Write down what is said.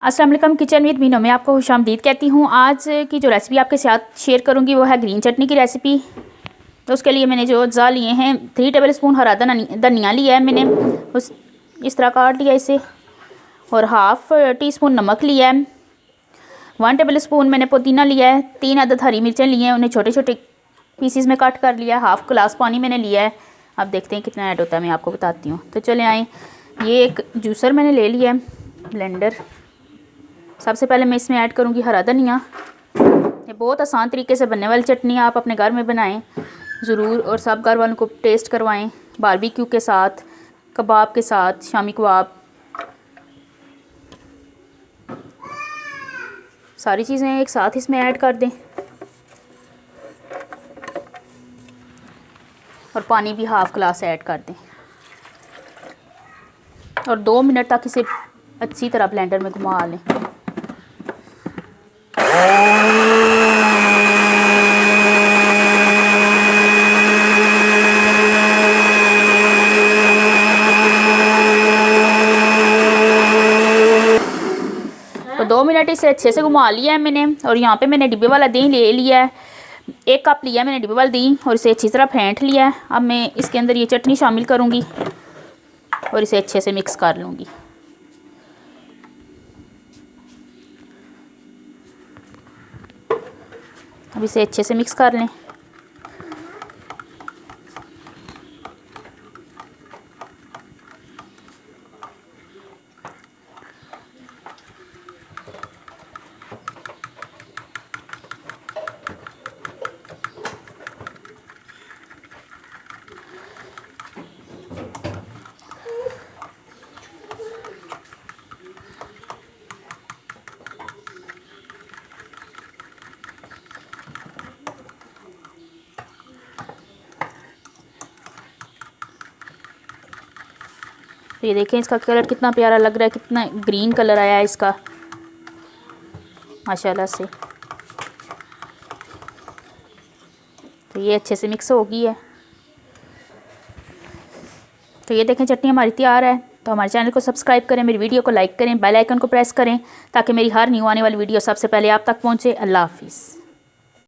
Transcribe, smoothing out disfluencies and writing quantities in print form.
अस्सलाम वालेकुम। Kitchen with Meenu में आपको खुशामदीद कहती हूँ। आज की जो रेसिपी आपके साथ शेयर करूँगी वो है ग्रीन चटनी की रेसिपी। तो उसके लिए मैंने जो अज्जा लिए हैं 3 टेबल स्पून हरा धनिया लिया है मैंने, उस इस तरह काट लिया इसे, और हाफ़ टी स्पून नमक लिया है। 1 टेबल स्पून मैंने पुदीना लिया है। 3 अदद हरी मिर्चें लिए हैं, उन्हें छोटे छोटे पीसीस में कट कर लिया है। हाफ़ गिलास पानी मैंने लिया है। अब देखते हैं कितना ऐड होता है, मैं आपको बताती हूँ। तो चले आएँ। ये एक जूसर मैंने ले लिया है, ब्लेंडर। सबसे पहले मैं इसमें ऐड करूँगी हरा धनिया। ये बहुत आसान तरीके से बनने वाली चटनी आप अपने घर में बनाएं ज़रूर, और सब घर वालों को टेस्ट करवाएं, बारबेक्यू के साथ, कबाब के साथ, शामी कबाब। सारी चीज़ें एक साथ इसमें ऐड कर दें, और पानी भी हाफ़ गिलास ऐड कर दें, और 2 मिनट तक इसे अच्छी तरह ब्लेंडर में घुमा लें। तो 2 मिनट इसे अच्छे से घुमा लिया है मैंने। और यहाँ पे मैंने डिब्बे वाला दही ले लिया है, 1 कप लिया मैंने डिब्बे वाला दही, और इसे अच्छी तरह फेंट लिया है। अब मैं इसके अंदर ये चटनी शामिल करूँगी और इसे अच्छे से मिक्स कर लूँगी। अब इसे अच्छे से मिक्स कर लें। तो ये देखें इसका कलर कितना प्यारा लग रहा है, कितना ग्रीन कलर आया है इसका माशाल्लाह से। तो ये अच्छे से मिक्स हो गई है। तो ये देखें चटनी हमारी तैयार है। तो हमारे चैनल को सब्सक्राइब करें, मेरी वीडियो को लाइक करें, बेल आइकन को प्रेस करें ताकि मेरी हर न्यू आने वाली वीडियो सबसे पहले आप तक पहुँचे। अल्लाह हाफिज़।